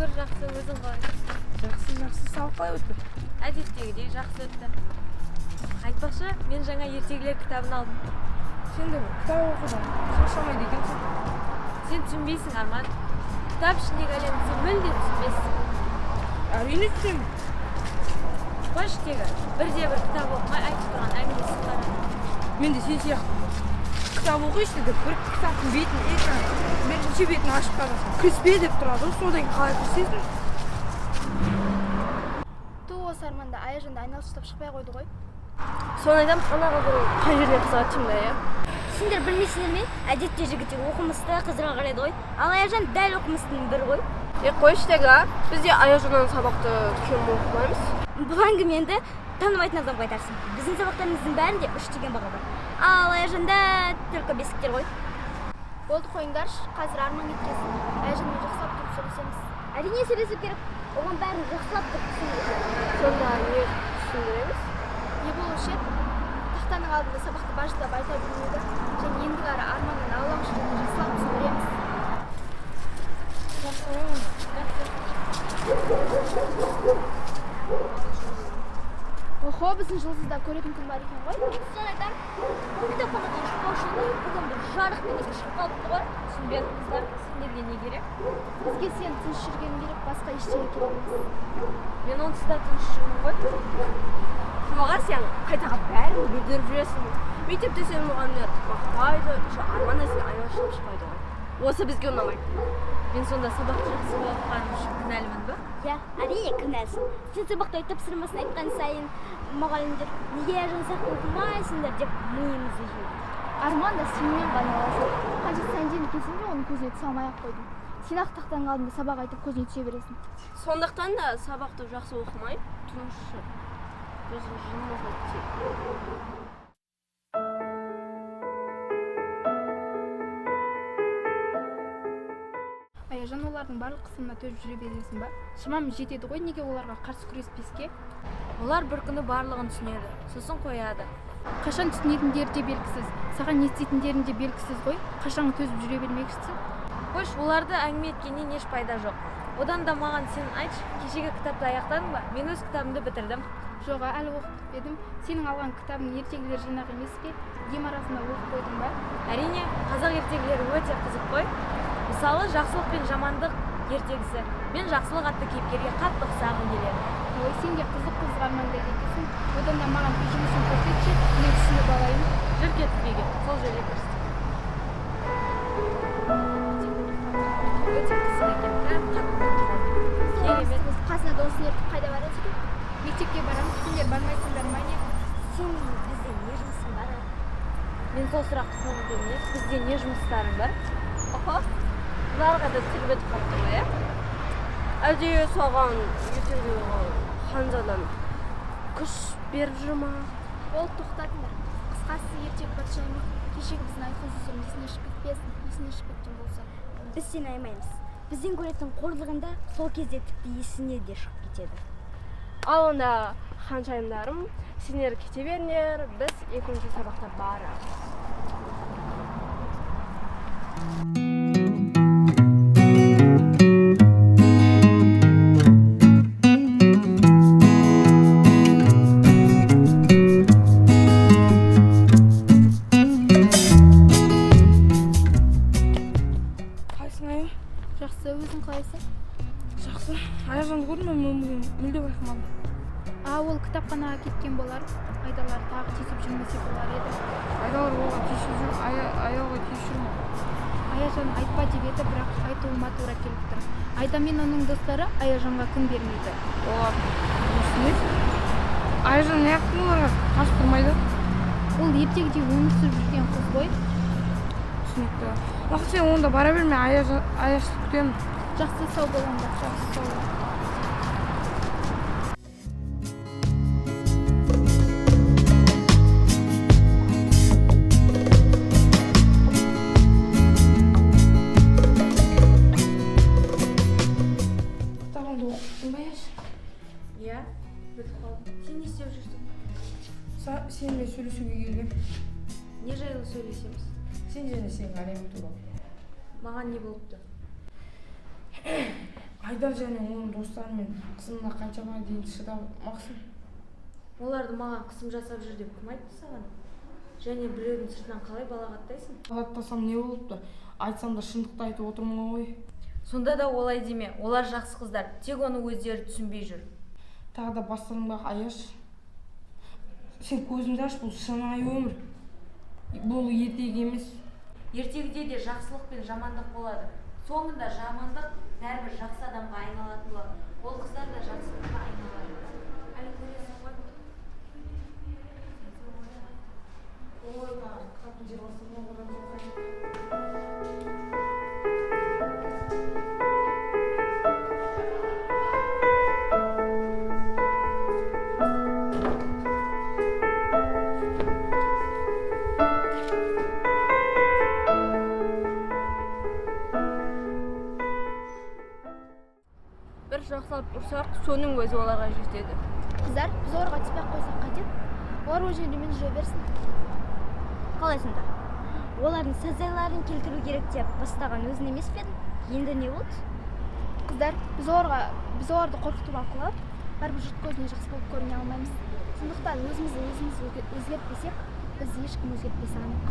Шүкір, жақсы, өзің қалай? Жақсы, сабақ қалай өтті? Әдеттегідей жақсы өтті. Айтпақшы, мен жаңа ертегілер кітабын алдым. Сен де кітап оқыдың, шаршамайды екенсің. Сен түсінбейсің, Арман. Кітап ішіндегі әлемді сен мүлде түсінбессің. Әрине түсінемін. Қойшы тегі, бірде-бір кітап оқымай айтып тұрған әңгімесі қара. Мен де сен сияқты. Кітап оқишы деп бір кітаптың бетін экран бірінші бетін ашып қаласың. Кіріспе деп тұрады, содан кейін қалай кірісесің? Осы Арманда Аяжанды айналшықтап шықпай қойды ғой. Соны айтам, ана қыздың қай жеріне қызығады деймін да, иә? Сендер білмейсіңдер ме? Әдетте жігіттер оқымысты қыздарға қарайды ғой. Ал Аяжан дәл оқымыстың бірі ғой. Қойшы тегі, біз де Аяжаннан сабақты кем оқымаймыз. Бұл әңгімеңді танымайтын адамға айтарсың. Біздің сабақтарымыздың бәрінде 3 деген баға бар. Ал Аяжанда только бесіктер ғой. Болды, қойыңдаршы, қазір Арман кеткесін. Аяжанмен жақсылап тұрып сөйлесеміз. Әрине сөйлесу керек. Оған бәрін жақсылап тұрып түсіндіреді. Сонда не түсіндіреміз? Не болушы еді? Тақтаның алдында сабақты бажылдап айта білмейді. Және ендігі ары Арманнан аулақшылығын жақсылап түсіндіреміз. Охо, біздің жұлдызда көретін күн бар екен ғой. Соны айтам, кітапханадан шықпау үшін бүгін бір жарық бейнеге шығып қалыпты ғой. Түсінбедім, қыздар, сендерге не керек? Бізге сен тыныш жүргенің керек, басқа ештеңе керек емес. Мен онсыз да тыныш жүрмін ғой. Жұмаға сен қайтаға бәрін бүлдіріп жүресің. Мектепте сен мұғалімдер мақтайды, Арман да сен айналшылап шықпайды ғой. Осы бізге ұнамайды. Мен сонда сабақты жақсы оқығаным үшін кінәлімін ба? Иә, әрине кінәлісің. Сен сабақта тапсырмасын айтқан сайын мұғалімдер неге Аяжан сияқты оқымайсыңдар деп миымызды жейді. Арман да сенімен ғана аласың. Қажет сәнден келсең де оның көзіне түсе алмай-ақ қойдың. Сен ақ тақтаның алдында сабақ айтып көзіне түсе бересің. Сондықтан да сабақты жақсы оқымай, тұрмысшы. Біздің жынымызға тек. Аяжан олардың барлық қысымына төзіп жүре бересің ба? Шамамыз жетеді ғой, неге оларға қарсы күреспеске? Олар бір күні барлығын түсінеді, сосын қояды. Қашан түсінетіндері де белгісіз, саған не істейтіндерің де белгісіз ғой. Қашан төзіп жүре бермекшісің? Қойш, оларды әңгіме еткеннен еш пайда жоқ. Одан да маған сен айтшы, кешегі кітапты аяқтадың ба? Мен өз кітабымды бітірдім. Жоқ, әлі оқып едім. Сенің алған кітабың ертегілер жинағы емес пе? Ем арасында оқып қойдың ба? Әрине, қазақ ертегілері өте қызық қой. Мысалы, жақсылық пен жамандық ертегісі. Мен жақсылық атты кейіпкерге қатты ұқсағым келеді. Ой, сенге қызық армандай екенсің. Одан да маған жұмысын көрсетші, мен түсініп алайын. Жүр кетіп үйге, сол жерге кірісті. Өте қызық екен, қатты керемет. Қасына досын ертіп қайда барады екен? Мектепке барамыз, сендер бармайсыңдар ма не? Сен бізде не жұмысың бар? Мен сол сұрақты қойып емес, бізде не жұмыстарың бар? Оха, бұларға да тербетіп қалыпты ғой, иә? Әлде соған ертеңгі ханзадан күш беріп жүр ма? Ол тоқтатыңдар. Қысқасы ертегі патшайымы кешегі біздің айтқан сөздеріміз есіне шығып кетпесін, есіне шығып кеткен болса. Біз сені аймаймыз. Бізден көретін қорлығында сол кезде тіпті есіне де шығып кетеді. Ал онда ханшайымдарым, сендер кете беріңдер, біз екінші сабақта барамыз. Жақсы, өзің қалайсың? Жақсы. Аяжанды көрдім, мүлде байқамадым. Ол кітапханаға кеткен болар. Айдалар тағы тесіп жүрмесе болар еді. Айдалар оған тиісіп жүр, аяуға тиісіп жүр ме? Аяжан айтпа деп еді, бірақ айтуыма тура келіп тұр. Айда мен оның достары Аяжанға күн бермейді. Олар не? Аяжан неғып оларға қарсы тұрмайды? Ол ертегіде өмір сүріп жүрген қыз ғой. Түсінікті. Уақыт сен онда бара берме, Аяжды күтемін. Жақсы, сау болыңдар. Жақсы, сау бол. Кітабыңды оқыттың ба, Аяж? Иә, бітіп қалдым. Сен не істеп жүрсің? Сенімен сөйлесуге келгем. Не жайлы сөйлесеміз? Сен және сенің әлемің туралы. Маған не болыпты? Айдар және оның достары мен қысымына қаншаға дейін шыдамақсың? Оларды маған қысым жасап жүр деп кім айтты саған? Және біреудің сыртынан қалай балағаттайсың? Балағаттасам не болыпты? Айтсам да шындықты айтып отырмын ғой. Сонда да олай деме. Олар жақсы қыздар, тек оны өздері түсінбей жүр. Тағы да бастарыңда аяш. Сен көзіңді аш, бұл шынайы өмір. Бұл ертегі емес. Ертегіде де жақсылық пен жамандық болады. Соңында жамандық бәрібір жақсы адамға айналатын болады. Ол қыздар да жақсылыққа айналады. Әлі көресің ғой? Ой, қатын жер басына оған жоқ. Бір жақсылап ұрсақ, соның өзі оларға жетеді. Қыздар, біз оларға түспей қойсақ қайтеді? Олар өз жерімен жүре берсін. Қалайсыңдар? Олардың сазайларын келтіру керек деп бастаған өзің емес пе едің? Енді не болды? Қыздар, біз оларды қорқытып алып, бәрібір жұрт көзіне жақсы болып көріне алмаймыз. Сондықтан өзіміз өзгертпесек, біз ешкім өзгертпесі анық.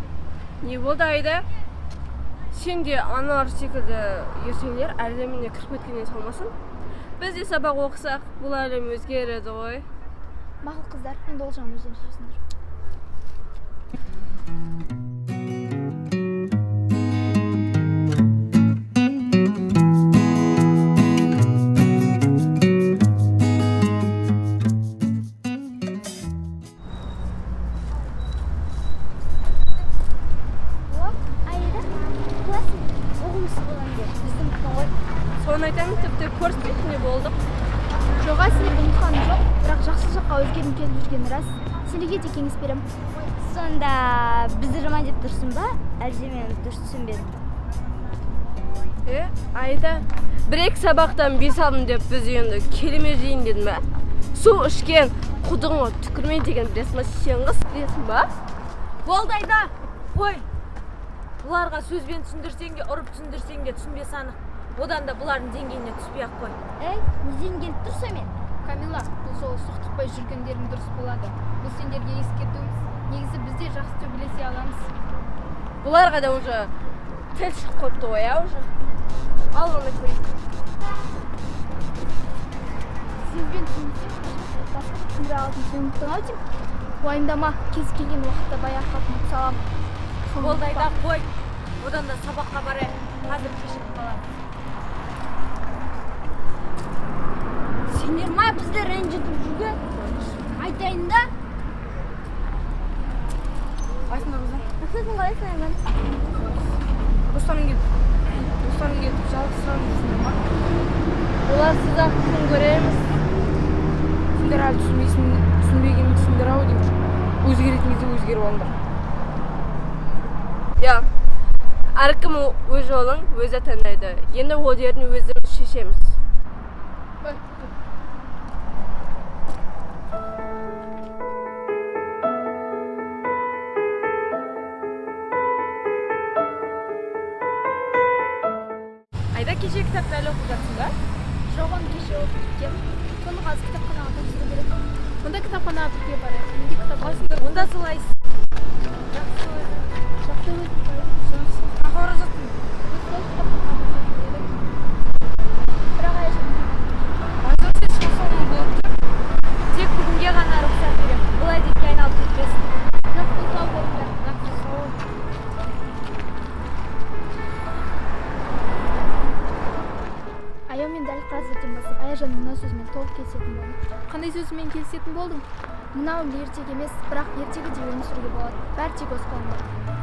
Не болды Айда? Сен де аналар секілді ертеңдер әлеміне кіріп кеткеннен салмасын? Біз де сабақ оқысақ, бұл әлем өзгереді ғой. Мақұл қыздар, енді ол жағын өздерің шешесіңдер. Айда, қалайсың? Оқымысыз болған деп, біздің күтін ғой. Соны айтамын, тіпті көрсетпейтін не болдық. Жоға, сендерге ұмытқаным жоқ, бірақ жақсы жаққа өзгерім келіп жүргені рас. Сендерге де кеңес берем. Сонда бізді жаман деп тұрсың ба? Әлде мен дұрыс түсінбедім. Айда, бір-екі сабақтан 5 алдым деп біз енді келеме жейін дедім бе? Су ішкен құдыңы түкірме деген білесің ба, сен қыз білесің ба? Болды Айда, қой. Бұларға сөзбен түсіндірсең де, ұрып түсіндірсең де түсінбесі анық. Одан да бұлардың деңгейіне түспей-ақ қой. Неден келіп тұрсың мен? Камила, бұл жолы соқтықпай жүргендерің дұрыс болады. Бұл сендерге ескертуіміз. Негізі біз де жақсы төбелесе аламыз. Бұларға да уже тіл шығып қойыпты ғой, уже. Ал оны көрейік. Сізбен басқа түсіндіре алатын сен ұмыттың-ау деймін. Уайымдама, кез келген уақытта баяғы қалпына салам. Болды Айда, қой. Одан да сабаққа барайық. Қазір кешігіп қаламыз. Сендер ма бізді ренжітіп жүрген? Айтайын да. Қайсыңдар қыздар? Насылсың қалайсың Айман? Достарың келіп жалғызсырап жүрсіңдер ма? Оларсыз-ақ күн көреміз. Сендер әлі түсінбегенсіңдер-ау деймін. Өзгеретін кезде өзгеріп алыңдар. Әркім өз жолын өзі таңдайды. Енді ол жерін өзіміз шешеміз. Айда, кеше кітапты әлі оқып жатсың ба? Жоқ, оны кеше оқып біткем. Соны қазір кітапханаға тапсыру керек. Онда кітапханаға бірге барайық. Менде кітап бар. Онда солайсың. Жақсы өзің Қақы бара жаттың? бірақ айжан. Айдар, сен шығасың болады. Тек бүгінге ғана рұқсат берем. Бұл әдетке айналып кетпесін. Жақсы сау болыңдар. Жақсы, сау бол. Аяумен дәл қазірден бастап Аяжанның мына сөзімен толық келісетін болдым. Қандай сөзімен келісетін болдың? Мынау ертегі емес, бірақ ертегі де өмір сүруге болады. Бәрі тек осы қолымда.